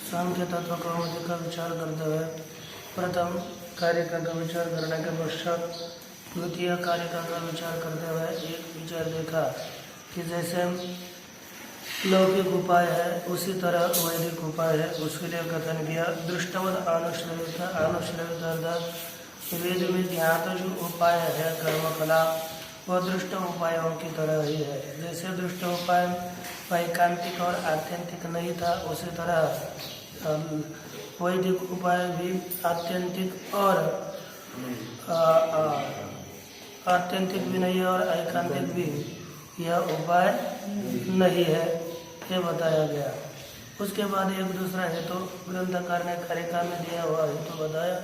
सांख्य तत्व कौमुदी का विचार करते हुए प्रथम कारिका का विचार करने के पश्चात द्वितीय कारिका का विचार करते हुए एक विचार देखा कि जैसे लौकिक उपाय है उसी तरह वैदिक उपाय है। उसके लिए कथन किया दृष्टवद अनुश्रवित अर्थात वेद में ज्ञात जो उपाय है कर्मकला वह दृष्ट उपायों की तरह ही है। जैसे दृष्ट उपाय वैकांतिक और आत्यंतिक नहीं था उसी तरह वैदिक उपाय भी आत्यंतिक भी नहीं और ऐकांतिक भी यह उपाय नहीं है, ये बताया गया। उसके बाद एक दूसरा हेतु ग्रंथकार ने कारिका में दिया हुआ हेतु बताया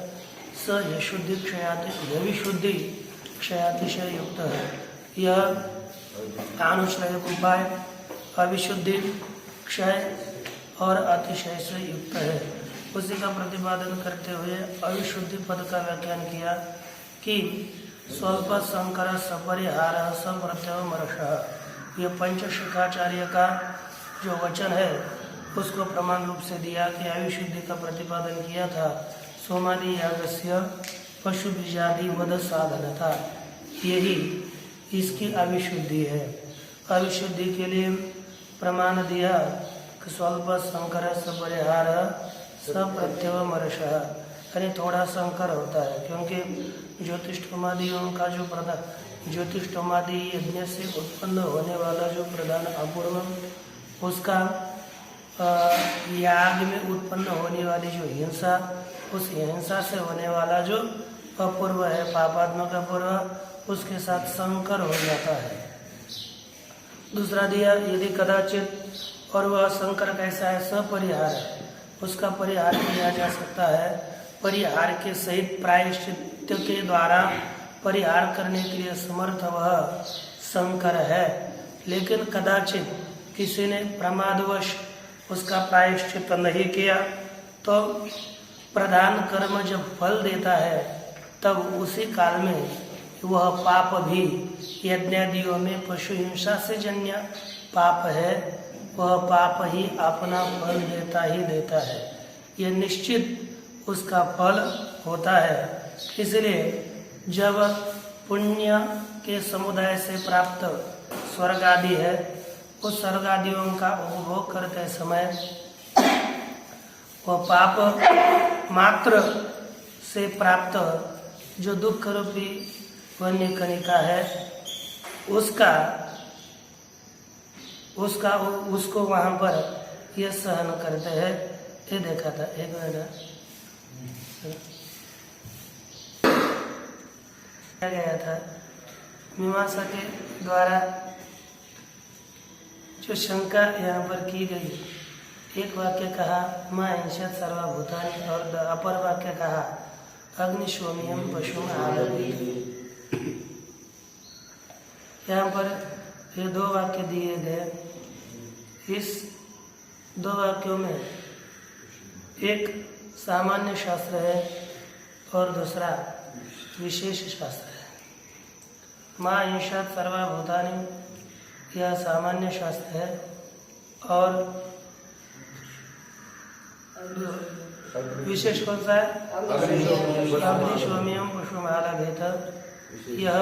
स यह शुद्धि क्षयाति यह भी शुद्धि क्षयातिशय युक्त है। यह अनुश्रयक उपाय अविशुद्धि क्षय और अतिशय से युक्त है। उसी का प्रतिपादन करते हुए अविशुद्धि पद का व्याख्यान किया कि स्वल्प संकर सपरिहार सप्रत्यवमर्श यह पंचशिखाचार्य का जो वचन है उसको प्रमाण रूप से दिया कि अविशुद्धि का प्रतिपादन किया था। सोमादि यागस्य पशु बीजादि वध साधन था, यही इसकी अविशुद्धि है। अविशुद्धि के लिए प्रमाण दिया कि स्वल्प संकर सपरिहार सप्रत्यवमर्श यानी थोड़ा संकर होता है, क्योंकि ज्योतिष्ठोमादियों का जो प्रधान ज्योतिष्ठोमादि यज्ञ से उत्पन्न होने वाला जो प्रधान अपूर्व उसका याग में उत्पन्न होने वाली जो हिंसा उस हिंसा से होने वाला जो अपूर्व है पापात्मक अपूर्व उसके साथ संकर हो जाता है। दूसरा दिया यदि कदाचित और वह संकर कैसा है सपरिहार उसका परिहार किया जा सकता है। परिहार के सहित प्रायश्चित के द्वारा परिहार करने के लिए समर्थ वह संकर है, लेकिन कदाचित किसी ने प्रमादवश उसका प्रायश्चित नहीं किया तो प्रधान कर्म जब फल देता है तब उसी काल में वह पाप भी यज्ञादियों में पशु हिंसा से जन्य पाप है, वह पाप ही अपना फल देता ही देता है। यह निश्चित उसका फल होता है। इसलिए जब पुण्य के समुदाय से प्राप्त स्वर्ग आदि है उस स्वर्ग आदियों का उपभोग करते समय वह पाप मात्र से प्राप्त जो दुख रूपी वन्य कणिका है उसको वहाँ पर यह सहन करते हैं। ये देखा था एक महीना गया था मीमांसा के द्वारा जो शंका यहाँ पर की गई। एक वाक्य कहा माँ हिंसत सर्वभूतानि और अपर वाक्य कहा अग्निशोमियम पशु आलभेत। यहाँ पर ये दो वाक्य दिए गए। इस दो वाक्यों में एक सामान्य शास्त्र है और दूसरा विशेष शास्त्र है। माँ हिंसत सर्वभूतानि यह सामान्य शास्त्र है और विशेष कौन सा है अग्निशोमियम पशुमालभेत यह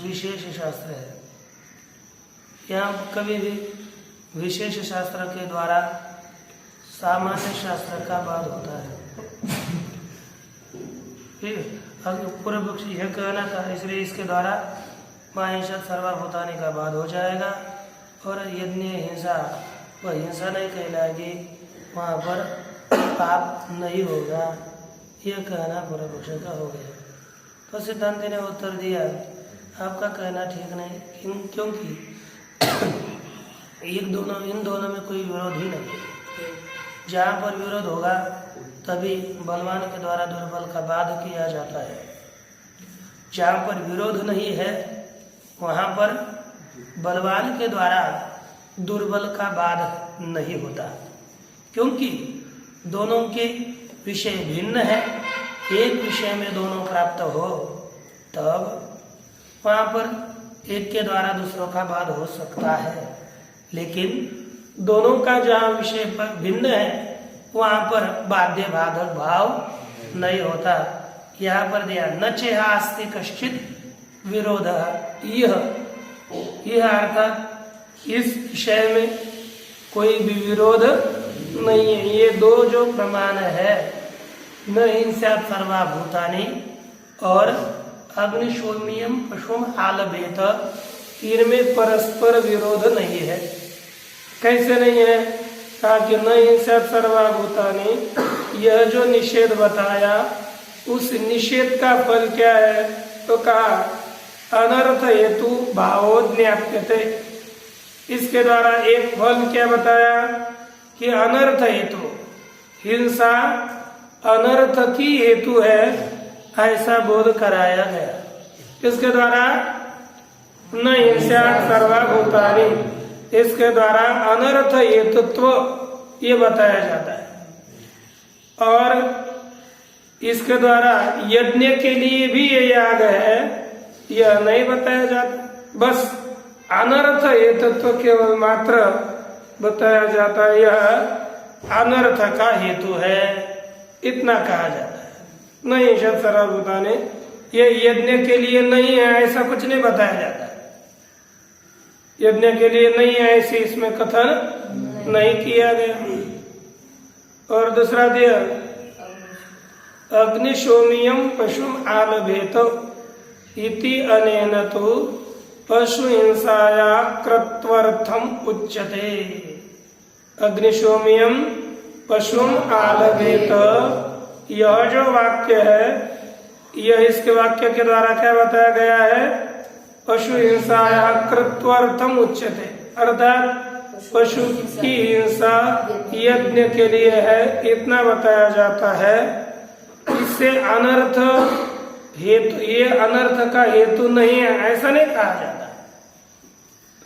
विशेष शास्त्र है। यहाँ कभी भी विशेष शास्त्र के द्वारा सामान्य शास्त्र का बाद होता है। फिर पूर्व पक्षी यह कहना था इसलिए इसके द्वारा माहिंसा सर्वभूतानि का बाद हो जाएगा और यज्ञ हिंसा वह हिंसा नहीं कहलाएगी, वहाँ पर पाप नहीं होगा, यह कहना पूर्व पक्ष का हो गया। तो सिद्धांत ने उत्तर दिया आपका कहना ठीक नहीं, क्योंकि इन दोनों में कोई विरोध ही नहीं है। जहाँ पर विरोध होगा तभी बलवान के द्वारा दुर्बल का बाध किया जाता है। जहाँ पर विरोध नहीं है वहाँ पर बलवान के द्वारा दुर्बल का बाध नहीं होता, क्योंकि दोनों के विषय भिन्न है। एक विषय में दोनों प्राप्त हो तब वहाँ पर एक के द्वारा दूसरों का बाध हो सकता है, लेकिन दोनों का जहाँ विषय पर भिन्न है वहाँ पर बाध्य बाधक भाव नहीं होता। यहाँ पर दिया न चेहास्ति कश्चित विरोध, यह अर्थात इस विषय में कोई भी विरोध नहीं है। ये दो जो प्रमाण है, न हिंसा सर्वभूतानि और अग्निशोम्यम पशुम आलभेत, इनमें परस्पर विरोध नहीं है। कैसे नहीं है? कहा कि न हिंसा सर्वभूतानि, यह जो निषेध बताया उस निषेध का फल क्या है? तो कहा अनर्थ हेतु भावो ज्ञाप्यते। इसके द्वारा एक फल क्या बताया कि अनर्थ हेतु, हिंसा अनर्थ की हेतु है, ऐसा बोध कराया गया। इसके द्वारा न हिंसा सर्वभूतानि, इसके द्वारा अनर्थ हेतुत्व ये बताया जाता है। और इसके द्वारा यज्ञ के लिए भी ये याग है, यह नहीं बताया जाता। बस अनर्थ हेतुत्व केवल मात्र बताया जाता है, यह अनर्थ का हेतु है, इतना कहा जाता है। नहीं शब्द सर्वभूतानि ये यज्ञ के लिए नहीं है, ऐसा कुछ नहीं बताया जाता। यज्ञ के लिए नहीं है ऐसे इसमें कथन नहीं किया गया। और दूसरा दिया अग्निशोमियम पशुम आलभेत इति अनेन तु पशु हिंसाया कृत्वर्थम उच्यते। अग्निशोमियम पशुम आलभेत, यह जो वाक्य है, यह इसके वाक्य के द्वारा क्या बताया गया है? पशु हिंसाया कृत्वर्थम उच्यते, अर्थात पशु की हिंसा यज्ञ के लिए है, इतना बताया जाता है। इससे अनर्थ हेतु, ये अनर्थ का हेतु नहीं है, ऐसा नहीं कहा जाता।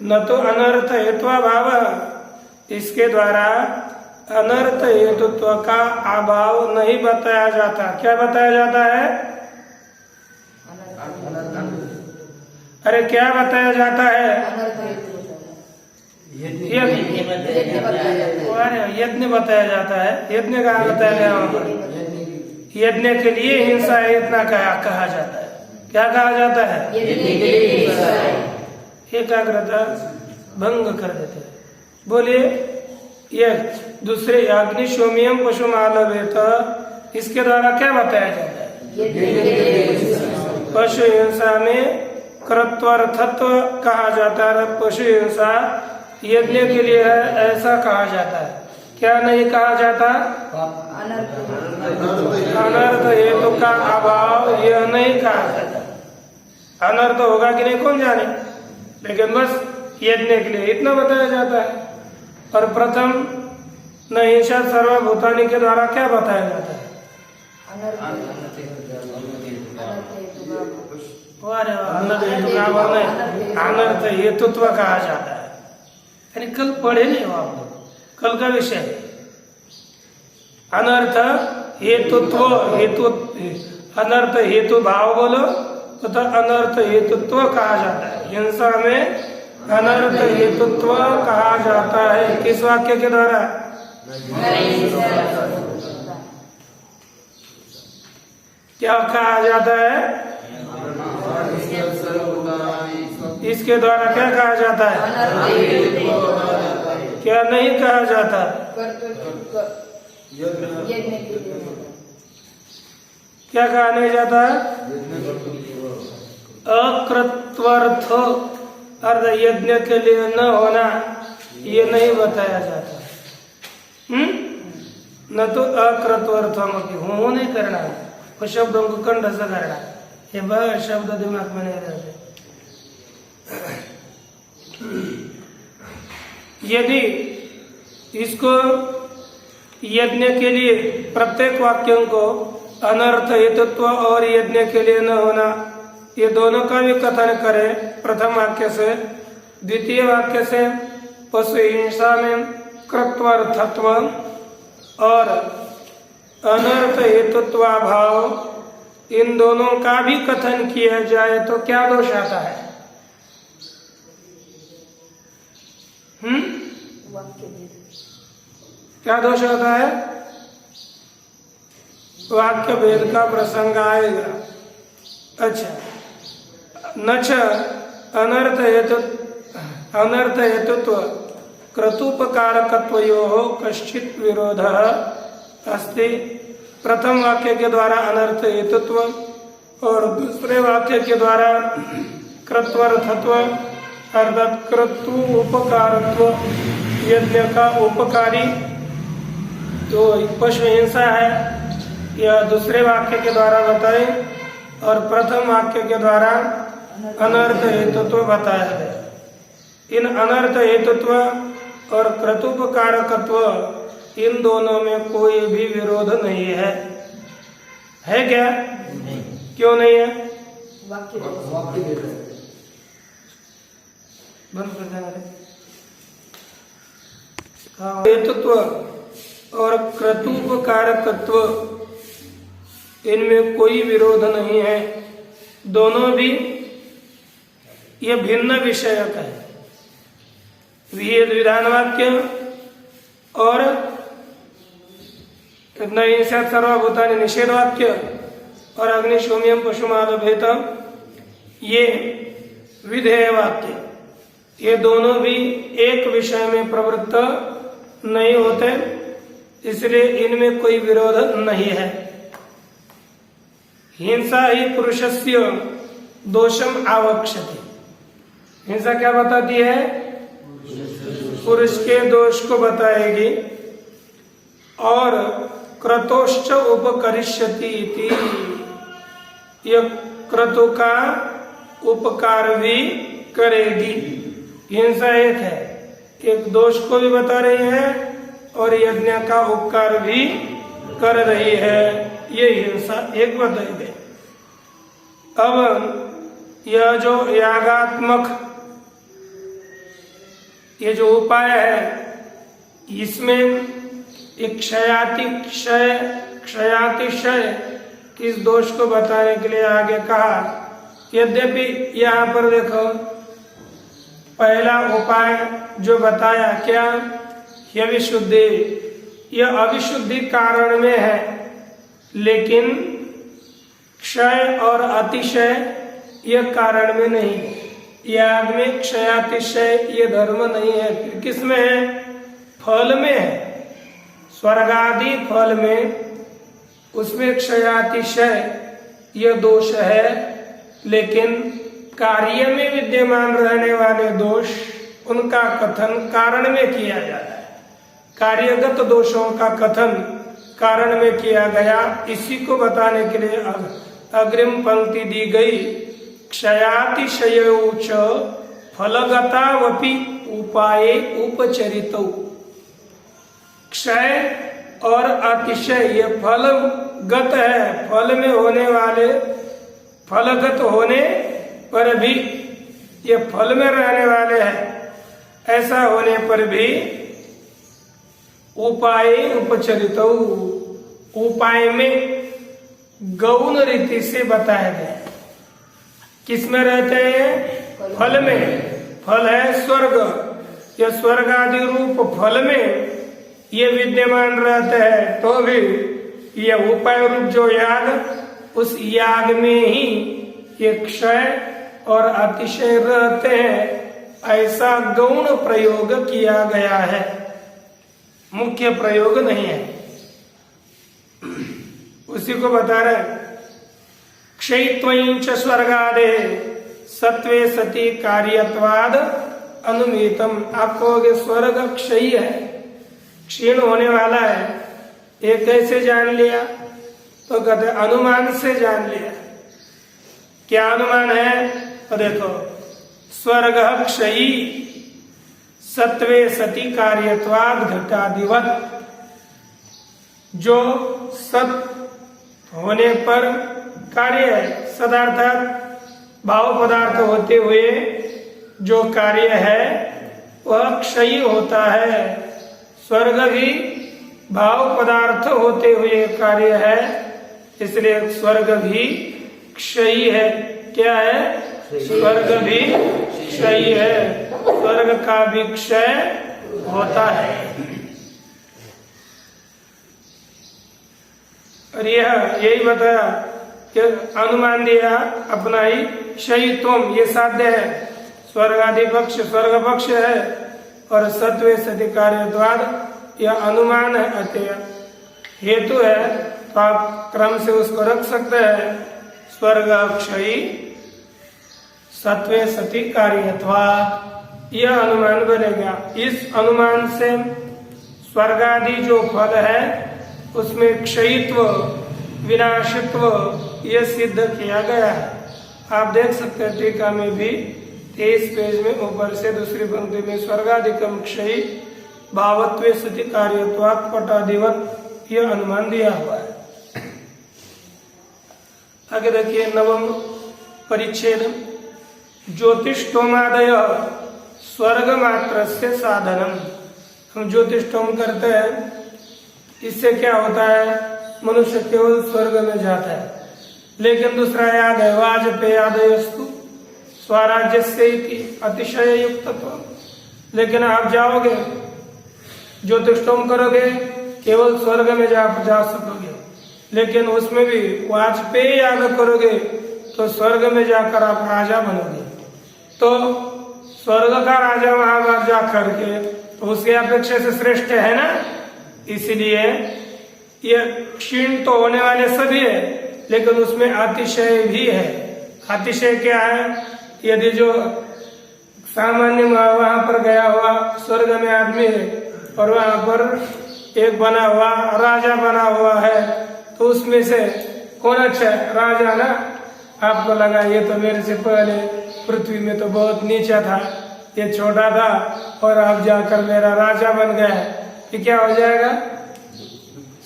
न तो अनर्थ हेत्वाभाव, इसके द्वारा अनर्थ हेतुत्व का अभाव नहीं बताया जाता। क्या बताया जाता है? अरे क्या बताया जाता है? यज्ञ बताया जाता है। यज्ञ कहाँ बताया गया? वहाँ पर यज्ञ के लिए हिंसा है, इतना कहा जाता है। क्या कहा जाता है? एकाग्रता भंग कर देते हैं। बोलिए, यह दूसरे अग्निशोमियम पशुम आलभेत, इसके द्वारा क्या बताया जाता है? पशु हिंसा में कृत्वर्थत्व कहा जाता है। पशु हिंसा यज्ञ के लिए है, ऐसा कहा जाता है। क्या नहीं कहा जाता? अनर्थ हेतु का अभाव, यह नहीं कहा जाता। अनर्थ होगा कि नहीं कौन जाने, लेकिन बस यज्ञ के लिए इतना बताया जाता है। और प्रथम न हिंसा सर्वभूतानि के द्वारा क्या बताया जाता है? अनर्थ हेतुत्व कहा जाता है। यानी कल पढ़े नहीं हो आप लोग, कल का विषय अनर्थ हेतुत्व, हेतु अनर्थ हेतु भाव बोलो तो अनर्थ हेतुत्व कहा जाता है। हिंसा में अनर्थ हेतुत्व कहा जाता है। किस वाक्य के द्वारा? क्या कहा जाता है? इसके द्वारा क्या कहा जाता है? क्या नहीं कहा जाता? क्या कहा नहीं जाता है? अकृत्वर्थ अर्थ यज्ञ के लिए न होना, ये नहीं बताया जाता। न तो अकृत्वर्थम हो नहीं करना, वो शब्दों को कंठ से करना, ये बस शब्द दिमाग में नहीं रहते। यदि इसको यज्ञ के लिए प्रत्येक वाक्यों को अनर्थ हेतुत्व और यज्ञ के लिए न होना, ये दोनों का भी कथन करे प्रथम वाक्य से, द्वितीय वाक्य से पशु हिंसा में कृत्वर्थत्व और अनर्थ हेतुत्वाभाव, इन दोनों का भी कथन किया जाए तो क्या दोष आता है? क्या दोष आता है? वाक्य भेद का प्रसंग आएगा। अच्छा, नच अनर्थ हेतुत्व क्रतुपकारकत्वयोः कश्चित् विरोधः अस्ति। प्रथम वाक्य के द्वारा अनर्थ हेतुत्व और दूसरे वाक्य के द्वारा कृत्वर्थत्व अर्थात कृतु उपकारत्व, यज्ञ का उपकारी तो पशु हिंसा है, यह दूसरे वाक्य के द्वारा बताए और प्रथम वाक्य के द्वारा अनर्थ हेतुत्व बताया गया। इन अनर्थ हेतुत्व और क्रतुपकारकत्व, इन दोनों में कोई भी विरोध नहीं है। है क्या? नहीं। क्यों नहीं है? वाक्य बंद कर देना। हेतुत्व और क्रतुपकारकत्व, इनमें कोई विरोध नहीं है। दोनों भी ये भिन्न विषयक है। विहित विधान वाक्य और नैषत् सर्वभूतानि निषेध वाक्य और अग्निशोम्यम पशुमालभेतम, ये विधेय वाक्य, ये दोनों भी एक विषय में प्रवृत्त नहीं होते, इसलिए इनमें कोई विरोध नहीं है। हिंसा ही पुरुषस्य दोषम आवक्ष्यति। हिंसा क्या बताती है? पुरुष के दोष को बताएगी। और क्रतोश्च उपकरिष्यति इति, यह क्रतु का उपकार भी करेगी। हिंसा एक है, एक दोष को भी बता रही है और यज्ञ का उपकार भी कर रही है। ये हिंसा एक बताई गई। अब यह जो यागात्मक ये जो उपाय है, इसमें एक क्षयातिशय इस दोष को बताने के लिए आगे कहा। यद्यपि यहाँ पर देखो, पहला उपाय जो बताया क्या? यह विशुद्धि, यह अविशुद्धि कारण में है, लेकिन क्षय और अतिशय यह कारण में नहीं। याग में क्षयातिशय ये धर्म नहीं है। किसमें है? फल में है। स्वर्गादि फल में उसमें क्षयातिशय यह दोष है, लेकिन कार्य में विद्यमान रहने वाले दोष, उनका कथन कारण में किया जाता है। कार्यगत दोषों का कथन कारण में किया गया। इसी को बताने के लिए अग्रिम पंक्ति दी गई। क्षयातिशयोच फलगतावपि उपाये उपचरितौ। क्षय और अतिशय ये फलगत है, फल में होने वाले, फलगत होने पर भी ये फल में रहने वाले हैं, ऐसा होने पर भी उपाय उपचरितौ, उपाय में गौण रीति से बताया गया। किसमें रहते हैं? फल में। फल है स्वर्ग, यह स्वर्ग आदि रूप फल में ये विद्यमान रहते हैं, तो भी यह उपाय रूप जो याग, उस याग में ही ये क्षय और अतिशय रहते हैं। ऐसा गौण प्रयोग किया गया है, मुख्य प्रयोग नहीं है। उसी को बता रहे। क्षयित्वं च स्वर्गादे सत्वे सति कार्यत्वाद अनुमितम। आप कहोगे स्वर्ग क्षयी है, क्षीण होने वाला है, ये कैसे जान लिया? तो कहते अनुमान से जान लिया। क्या अनुमान है? तो देखो, स्वर्ग क्षयी सत्वे सति कार्यत्वाद घटादिवत, जो सत होने पर कार्य है, सदार्थात भाव पदार्थ होते हुए जो कार्य है वह क्षयी होता है। स्वर्ग भी भाव पदार्थ होते हुए कार्य है, इसलिए स्वर्ग भी क्षयी है। क्या है? स्वर्ग भी क्षयी है, स्वर्ग का भी क्षय होता है। और यही बताया कि अनुमान दिया अपना ही क्षयित्वम, ये साध्य है। स्वर्ग आदि पक्ष स्वर्ग पक्ष है और सत्वे सति कार्यत्वाद यह अनुमान है, अतः हेतु है, तो आप क्रम से उसको रख सकते हैं। स्वर्ग क्षयी सत्वे सति कार्यत्वाद, यह अनुमान बनेगा। इस अनुमान से स्वर्ग आदि जो फल है उसमें क्षयित्व विनाशित्व यह सिद्ध किया गया है। आप देख सकते हैं टीका में भी 23 पेज में ऊपर से दूसरी पंक्ति में स्वर्गादिकम क्षयी भावत्वे सति कार्यत्वात् पटादिवत यह अनुमान दिया हुआ है। आगे देखिए नवम परिच्छेद, ज्योतिष्टोमादय स्वर्ग मात्र से साधनम। हम ज्योतिष्टोम करते हैं, इससे क्या होता है? मनुष्य केवल स्वर्ग में जाता है। लेकिन दूसरा याद है, वाजपेयादयस्तु स्वराज्य से अतिशय युक्तत्व। लेकिन आप जाओगे ज्योतिष्टोम करोगे केवल स्वर्ग में जा सकोगे, लेकिन उसमें भी वाजपेय याग करोगे तो स्वर्ग में जाकर आप राजा बनोगे। तो स्वर्ग का राजा वहां जा करके तो उसके अपेक्षा से श्रेष्ठ है ना। इसलिए ये क्षीण तो होने वाले सभी है, लेकिन उसमें अतिशय भी है। अतिशय क्या है? यदि जो सामान्य वहां पर गया हुआ स्वर्ग में आदमी है और वहां पर एक बना हुआ राजा बना हुआ है, तो उसमें से कौन अच्छा है? राजा ना। आपको लगा ये तो मेरे से पहले पृथ्वी में तो बहुत नीचा था, ये छोटा था, और आप जाकर मेरा राजा बन गया, ये क्या हो जाएगा?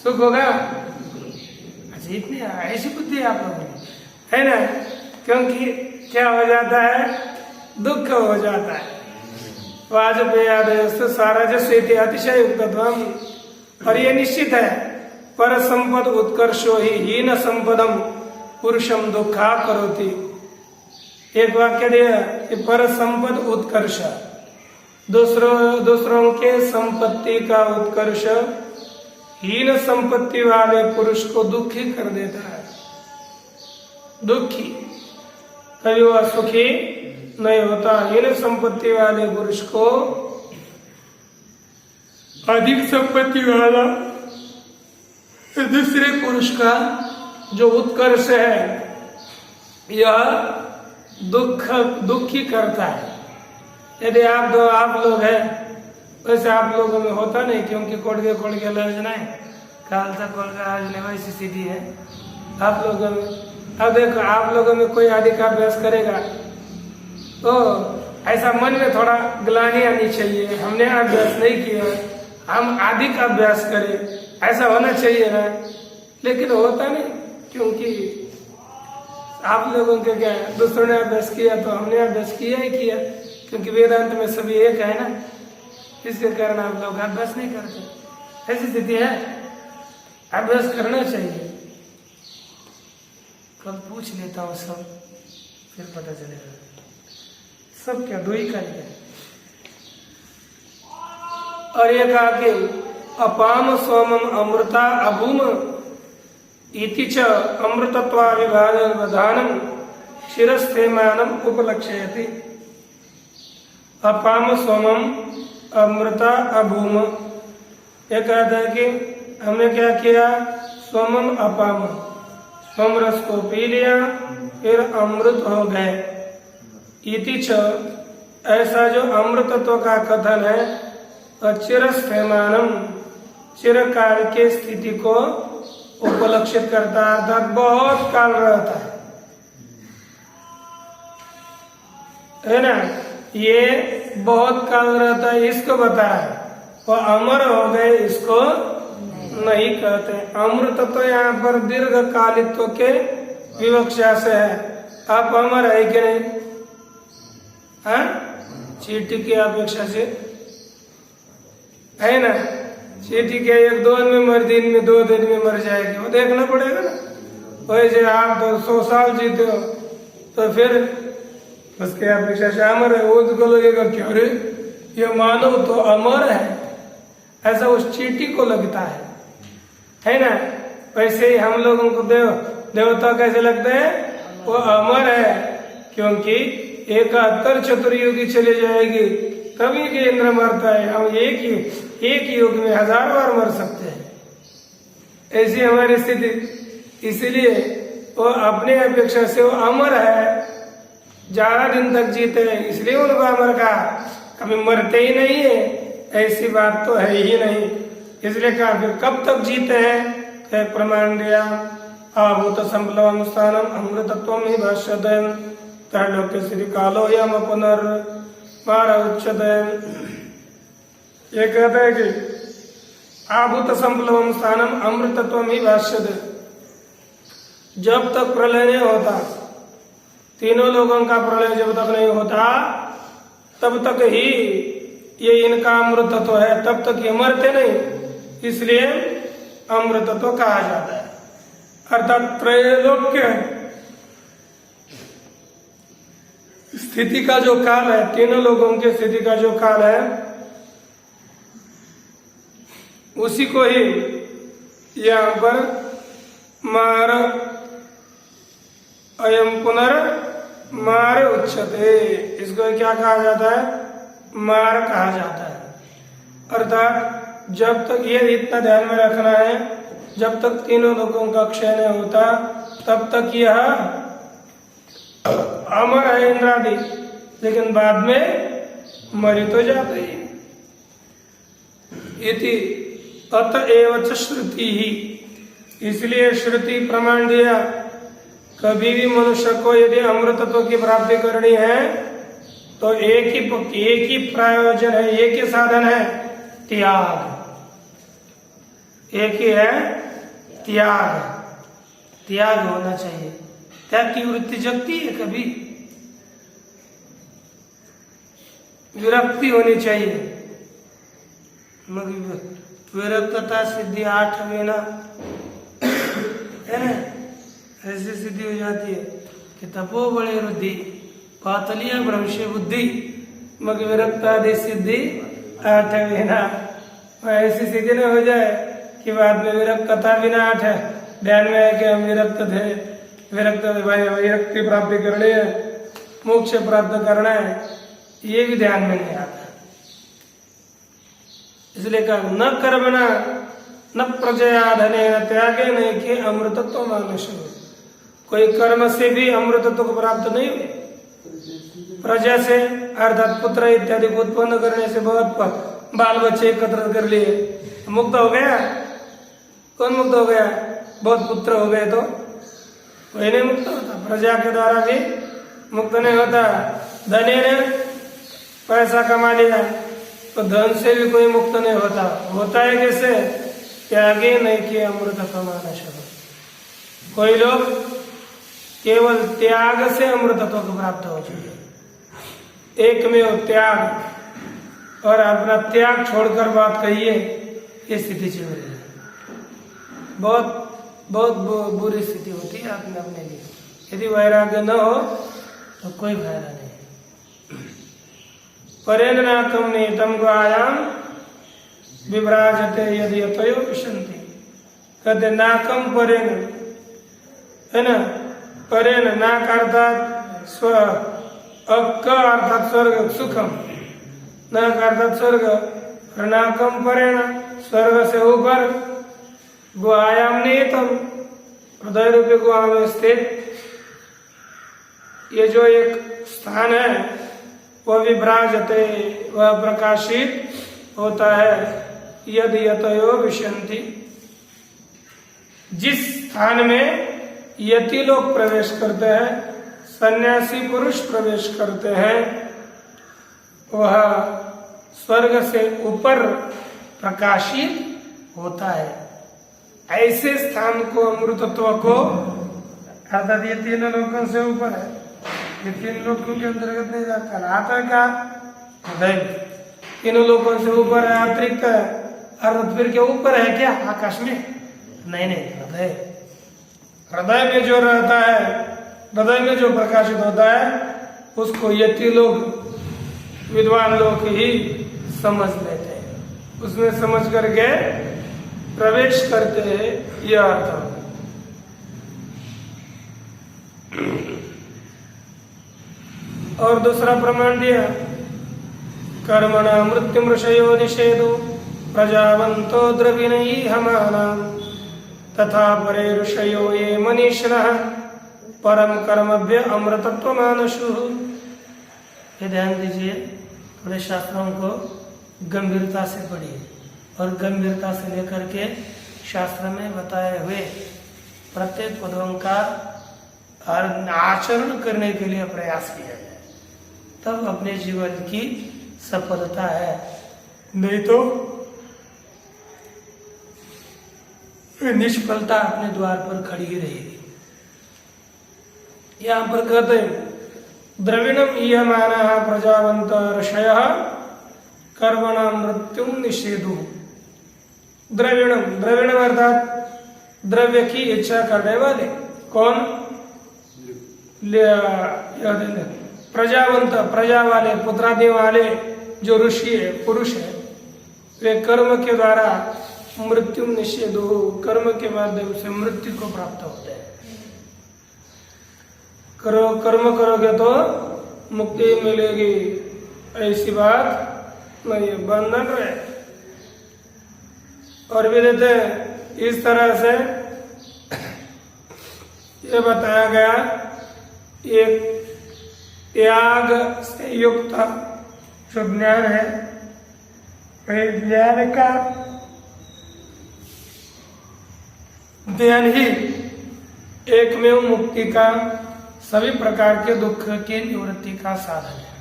सुख होगा? अच्छा, इतनी ऐसी बुद्धि है आप लोगों में, है ना? क्योंकि क्या हो जाता है? दुख हो जाता है। वाजपेय सारा जस्व अतिशय युक्तत्वम, और ये निश्चित है, पर संपद उत्कर्षो ही हीन संपदम पुरुषम दुखा करोति। एक वाक्य दिया कि पर संपद उत्कर्ष, दूसरों के संपत्ति का उत्कर्ष हीन संपत्ति वाले पुरुष को दुखी कर देता है। दुखी, कभी वह सुखी नहीं होता। हीन संपत्ति वाले पुरुष को अधिक संपत्ति वाला दूसरे पुरुष का जो उत्कर्ष है यह दुखी करता है। यदि आप लोग हैं, वैसे आप लोगों में होता नहीं, क्योंकि कोड़ के लजना है, खालसा कोड़ का आज नहीं, वैसी सीधी है आप लोगों में। अब देखो, आप लोगों में कोई अधिक अभ्यास करेगा तो ऐसा मन में थोड़ा ग्लानि आनी चाहिए, हमने अभ्यास नहीं किया, हम अधिक अभ्यास करें, ऐसा होना चाहिए ना। लेकिन होता नहीं, क्योंकि आप लोगों के क्या है, दूसरों ने अभ्यास किया तो हमने अभ्यास किया ही किया, क्योंकि वेदांत में सभी एक है ना। इसके कारण आप लोग अभ्यास नहीं करते। ऐसी स्थिति है, अभ्यास करना चाहिए। कल पूछ लेता हूँ सब, फिर पता चलेगा सब क्या दो ही कार्य। और ये कहा कि अपाम सोमम अमृता अभूम इति च अमृतत्वा विभागवधानम शिरस्थेमानम उपलक्ष्यति। अपाम सोमम अमृता अभूम, ये कहता है कि हमने क्या किया? सोमम अपाम, सोम रस को पी लिया, फिर अमृत हो गए। इति च, ऐसा जो अमृतत्व का कथन है, चिरस्थेमानम, चिरकाल के स्थिति को उपलक्षित करता है, अर्थात बहुत काल रहता है ना। ये बहुत काल रहता है इसको बताया, वो अमर हो गए इसको नहीं कहते। अमृत तो यहाँ पर दीर्घ कालित्व के विवक्षा से है। आप अमर है कि नहीं? हाँ, चींटी की अपेक्षा से है ना। चींटी के 1-2 दिन में मर, दिन में 2 दिन में मर जाएगी, वो देखना पड़ेगा ना। वैसे आप तो 100 साल जीते हो तो फिर उसके अपेक्षा से अमर है। वो तो लगेगा क्यों रे, ये मानव तो अमर है, ऐसा उस चींटी को लगता है ना। वैसे ही हम लोगों को देवता कैसे लगते हैं? वो अमर है, क्योंकि 71 चतुर्युगी चली जाएगी तभी कि इंद्र मरता है। हम एक युग में 1000 बार मर सकते हैं, ऐसी हमारी स्थिति। इसीलिए वो अपने अपेक्षा से वो अमर है, ज्यादा दिन तक जीते हैं, इसलिए उनको अमर कहा। कभी मरते ही नहीं है, ऐसी बात तो है ही नहीं। इसलिए कहा फिर कब तक जीते हैं? प्रमाण दिया, आभूत संप्लवम स्थानम अमृतत्वम ही भाष्यते त्रैलोक्य श्री कालो यम पुनर्मार उच्यते। ये कहते हैं कि आभूत संप्लवम स्थानम अमृतत्वम ही भाष्यते। जब तक प्रलय नहीं होता, तीनों लोगों का प्रलय जब तक नहीं होता, तब तक ही ये इनका अमृतत्व है, तब तक ये मरते नहीं, इसलिए अमृतत्व कहा जाता है। अर्थात त्रैलोक्य स्थिति का जो काल है, तीनों लोगों की स्थिति का जो काल है, उसी को ही यहाँ पर मार अयम पुनर्मार उच्यते, इसको क्या कहा जाता है? मार कहा जाता है। अर्थात जब तक, ये इतना ध्यान में रखना है, जब तक तीनों लोगों का क्षय नहीं होता तब तक यह अमर है इंद्रादि, लेकिन बाद में मरी तो जाते ही। इति अतएव च श्रुति ही, इसलिए श्रुति प्रमाण दिया, कभी भी मनुष्य को यदि अमृतत्व की प्राप्ति करनी है तो एक ही प्रयोजन है, एक ही साधन है, त्याग। एक ही है त्याग। त्याग होना चाहिए। त्याग की वृत्ति जगती है, कभी विरक्ति होनी चाहिए। विरक्तता सिद्धि 8 वेना है ना, ऐसी सिद्धि हो जाती है कि तपो बड़े रुद्धि पातलिया भ्रंशी बुद्धि मग विरक्तादि सिद्धि 8 वेना। ऐसी स्थिति न हो जाए कि बाद में विरक्तता भी ना 8 है, ध्यान में है कि हम विरक्त थे, विरक्ति प्राप्ति करनी है, मोक्ष प्राप्त करना है, ये भी ध्यान में नहीं आता। इसलिए कहा न कर्मणा न प्रजया धने न त्यागे नहीं कि अमृतत्व मानुष। कोई कर्म से भी अमृतत्व को प्राप्त नहीं हुए, प्रजा से अर्थात पुत्र इत्यादि को उत्पन्न करने से बहुत बाल बच्चे एकत्र कर लिए, मुक्त हो गया। कौन मुक्त हो गया? बहुत पुत्र हो गए तो कोई नहीं मुक्त होता। प्रजा के द्वारा भी मुक्त नहीं होता। धनी ने पैसा कमा लिया तो धन से भी कोई मुक्त नहीं होता। होता है कैसे? त्यागे नहीं किए अमृतत्व मानस। कोई लोग केवल त्याग से अमृतत्व को प्राप्त हो चुके। एक में वो त्याग और अपना त्याग छोड़कर बात कहिए, ये स्थिति चल रही है। बहुत बहुत बुरी स्थिति होती है आपने अपने लिए। यदि वैराग्य न हो तो कोई फायदा नहीं। परेण नाकम नीतम ग्वायाम विभ्राजते यदि अतयो विशंति। कहते नाकम परेण, है ना, परेण नाक अर्थात स्व, अक्क अर्थात स्वर्ग सुखम, नाक अर्थात स्वर्ग, नाकम परेण स्वर्ग से ऊपर, गुआयाम नीतम हृदय रूपी गुआ में स्थित ये जो एक स्थान है वह विभ्राजते, वह प्रकाशित होता है। यदि यतयो विशंति, जिस स्थान में यति लोग प्रवेश करते हैं, सन्यासी पुरुष प्रवेश करते हैं, वह स्वर्ग से ऊपर प्रकाशित होता है। ऐसे स्थान को अमृतत्व को, अर्थात ये तीनों लोकों से ऊपर है, ये तीन लोकों के अंतर्गत नहीं जाता। आता है क्या? हृदय। तीनों लोकों से ऊपर है, अतिरिक्त है, अर्थात फिर क्या ऊपर है क्या आकाश में? नहीं, हृदय। हृदय में जो रहता है, हृदय में जो प्रकाशित होता है, उसको यति लोग, विद्वान लोग ही समझ लेते हैं, उसमें समझ करके प्रवेश करते हैं, यह अर्थ। और दूसरा प्रमाण दिया, कर्मणा मृत्युमृषयो निषेधो प्रजावंतो द्रविणैहमानां तथा परे ऋषयो ये मनीषिणः परम कर्मभ्य अमृतत्व मानसुः। ये ध्यान दीजिए, थोड़े शास्त्रों को गंभीरता से पढ़िए और गंभीरता से लेकर के शास्त्र में बताए हुए प्रत्येक पदों का आचरण करने के लिए प्रयास किया जाए, तब अपने जीवन की सफलता है। नहीं तो निष्फलता अपने द्वार पर खड़ी ही रहेगी। यहाँ पर कहते हैं द्रविणम ईयमानः प्रजावंत ऋषयः कर्मणां मृत्युं निषेधु। द्रविणम, द्रविणम अर्थात द्रव्य की इच्छा करने वाले। कौन? प्रजावंत, प्रजा वाले, पुत्रादि वाले जो ऋषि है, पुरुष है, वे कर्म के द्वारा मृत्यु निषेध हो, कर्म के माध्यम से मृत्यु को प्राप्त होते हैं। कर्म करोगे तो मुक्ति मिलेगी, ऐसी बात नहीं, बंधन रहे। और भी देते हैं, इस तरह से ये बताया गया, एक त्याग से युक्त जो ज्ञान है, ज्ञान का ज्ञान ही एकमेव मुक्ति का, सभी प्रकार के दुख की निवृत्ति का साधन है।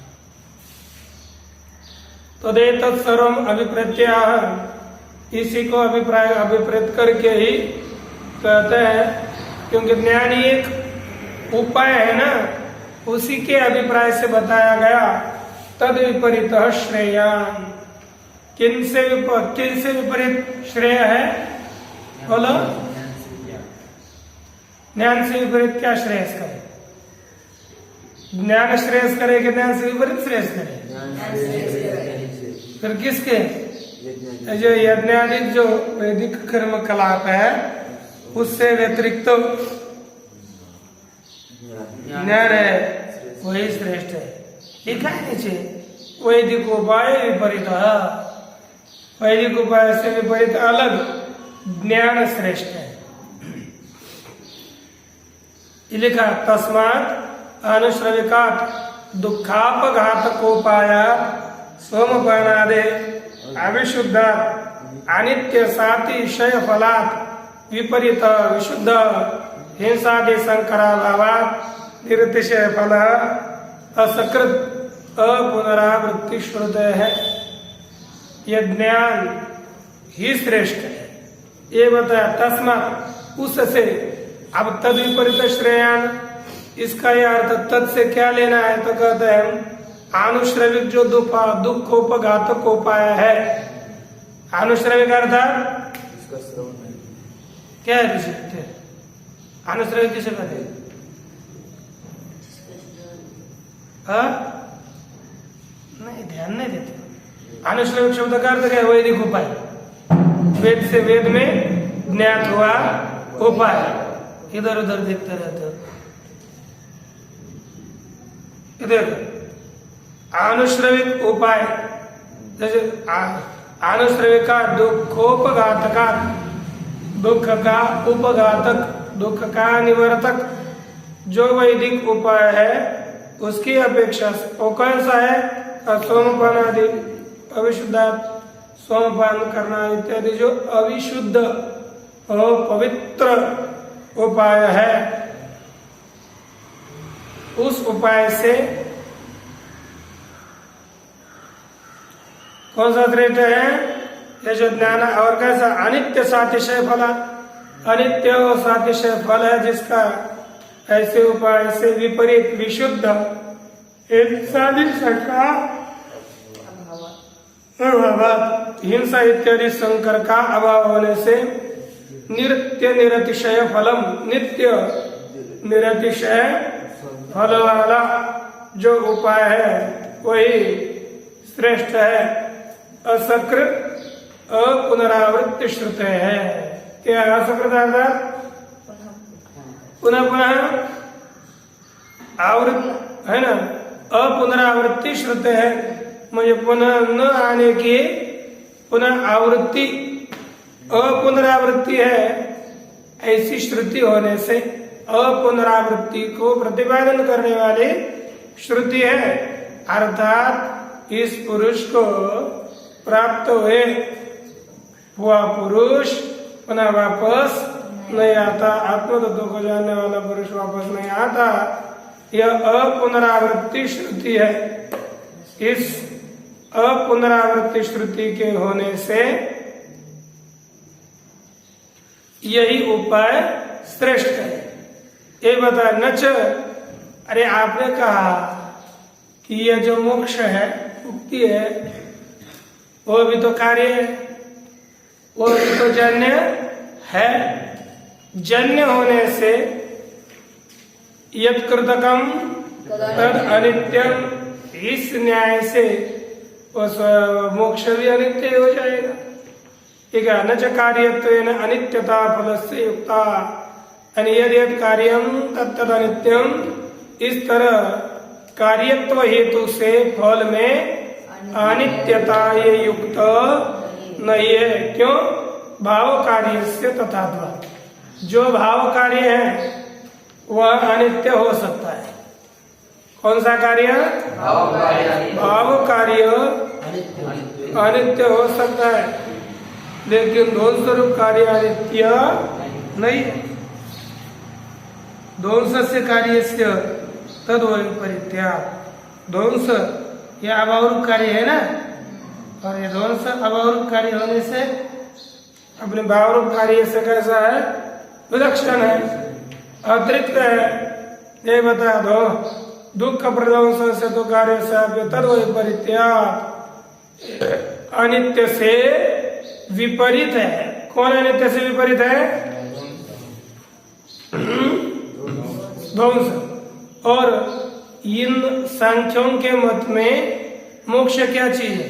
तो देतत् सर्वम अभिप्रेत्याह, इसी को अभिप्रेत करके ही कहते हैं, क्योंकि ज्ञान ही एक उपाय है ना, उसी के अभिप्राय से बताया गया। तद विपरीत श्रेयान, किन से विपरीत श्रेय है? बोलो, ज्ञान से विपरीत क्या श्रेयस करे? ज्ञान श्रेयस करे कि ज्ञान से विपरीत श्रेयस करे? फिर किसके? जो यज्ञादिक जो वैदिक कर्म कलाप है, उससे व्यतिरिक्त तो ज्ञान है, वही श्रेष्ठ है। लिखा है नीचे, वैदिक उपाय विपरीत, वैदिक उपाय से विपरीत अलग ज्ञान श्रेष्ठ है। लिखा तस्मात् अनुश्रविकात् दुखापघातकोपाया सोमपानादे अविशुद्धात् अनित्य सातिशय फलात् विपरीत विशुद्ध हिंसादि संकराभावात् निरतिशय फल असकृत अपुनरावृत्ति श्रुत है। यह ज्ञान ही श्रेष्ठ है, ये बताया। तस्मात्, उससे। अब तद विपरीत श्रेयान, इसका यह अर्थ तद से क्या लेना है? तो कहते हैं आनुश्रविक जो दुखोपघातक उपाय है। आनुश्रविक अर्थात क्या है ऋषि? आनुश्रविक किसे कहते हैं? नहीं, ध्यान नहीं देते। आनुश्रविक शब्द का अर्थ क्या है? वैदिक उपाय, वेद से वेद में ज्ञात हुआ उपाय। इधर उधर देखते रहते हो। इधर आनुश्रविक उपाय, जैसे आनुश्रविक का दुखोपघातका, दुख का उपघातक, दुख का निवर्तक जो वैदिक उपाय है, उसकी अपेक्षा वो कौन सा है? सोमपान आदि, अविशुद्ध सोमपान करना इत्यादि जो अविशुद्ध और पवित्र उपाय है, उस उपाय से कौन सा श्रेष्ठ है? ये जो ज्ञान और कैसा अनित्य सातिशय फल, अनित्य और सातिशय फल है जिसका ऐसे उपाय से विपरीत विशुद्ध का हिंसा इत्यादि संकर का अभाव होने से नित्य निरतिशय फलम, नित्य निरतिशय फल वाला जो उपाय है वही श्रेष्ठ है। असकृत पुनरावृत्ति श्रुत है। क्या असकृत पुनः पुनः आवृत्ति है ना, अपुनरावृत्ति श्रुत है, मुझे पुनः न आने की पुनः आवृत्ति अपुनरावृत्ति है, ऐसी श्रुति होने से अपुनरावृत्ति को प्रतिपादन करने वाली श्रुति है। अर्थात इस पुरुष को प्राप्त हुआ पुरुष पुनः वापस नहीं आता, आत्म तत्व को जानने वाला पुरुष वापस नहीं आता, यह अपुनरावृत्ति श्रुति है। इस अपुनरावृत्ति श्रुति के होने से यही उपाय श्रेष्ठ है। ये बता नच, अरे आपने कहा कि यह जो मोक्ष है, मुक्ति है, वो भी तो कार्य है, वो भी तो जन्य है। जन्य होने से यत् कृतकम तद अनित्यम, इस न्याय से उस मोक्ष भी अनित्य हो जाएगा। ठीक है, न च कार्यत्वेन अनित्यता फलस्य युक्ता, यद् कार्यम तत्तद अनित्यम, इस तरह कार्यत्व हेतु से फल में अनित्यता ये युक्त नहीं है। क्यों? भाव कार्य से तथात्वा, जो भाव कार्य है वह अनित्य हो सकता है। कौन सा कार्य? भाव कार्य अनित्य हो सकता है, लेकिन ध्वंस स्वरूप कार्य अनित्य नहीं है। ध्वंस से कार्य से तद परित्याग, ध्वंस यह अभाव रूप कार्य है ना, और ये ध्वंस अभाव रूप कार्य होने से अपने भाव रूप कार्य से कैसा है? विलक्षण है, अतिरिक्त है। ये बता दो, दुख प्रध्वंस से तो कार्य से तद परित्याग अनित्य से विपरीत है। कौन अनित्य से विपरीत है? ध्वंस। और इन सांख्यों के मत में मोक्ष क्या चीज है?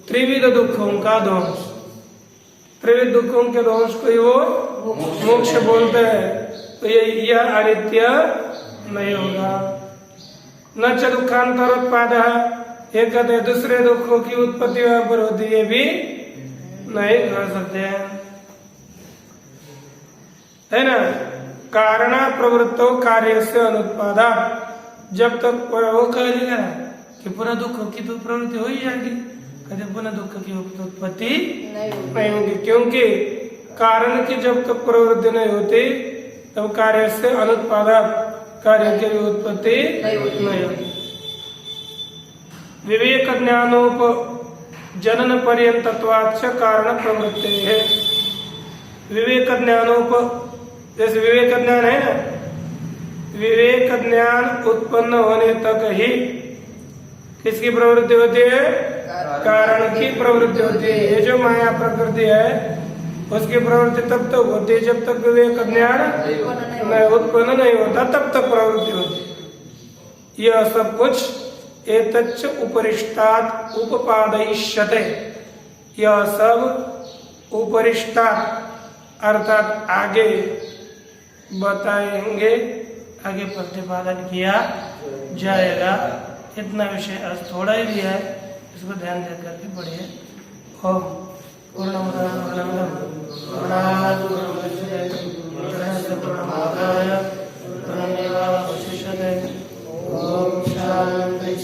त्रिविध दुखों का ध्वंस। त्रिविध दुखों के ध्वंस को ही वो मोक्ष बोलते हैं। तो यह अनित्य नहीं होगा। न च दुखांतरोत्पाद, ये कहते दूसरे दुखों की उत्पत्ति वहां पर होती है भी नहीं कर सकते हैं, है ना। कारण प्रवृत्तो कार्य से अनुत्पादा, जब तक वो कह देगा कि पुनः दुख की तो प्रवृत्ति हो ही जाएगी, कभी पुनः दुख की उत्पत्ति नहीं होगी, क्योंकि कारण की जब तक प्रवृत्ति नहीं होती तब कार्य से अनुत्पादा, कार्य की उत्पत्ति नहीं होती। विवेक ज्ञानोप जनन पर्यंतत्वाच्च कारण प्रवृत्ति है। विवेक ज्ञानोप, जैसे विवेक ज्ञान है ना, विवेक ज्ञान उत्पन्न होने तक ही किसकी प्रवृत्ति होती है? कारण की प्रवृत्ति होती है। ये जो माया प्रकृति है उसकी प्रवृत्ति तब तक होती है जब तक विवेक ज्ञान उत्पन्न नहीं होता, तब तक प्रवृत्ति होती है। यह सब कुछ एतच्च उपरिष्टात् उपपादयिष्यते, यह सब उपरिष्टात् अर्थात आगे बताएंगे, आगे प्रतिपादन किया जाएगा। इतना विषय आज थोड़ा ही भी है, इसको ध्यान दे करके पढ़िए। ओम पूर्णमदः पूर्णमादाय पूर्णमेवावशिष्यते। ओम शांति।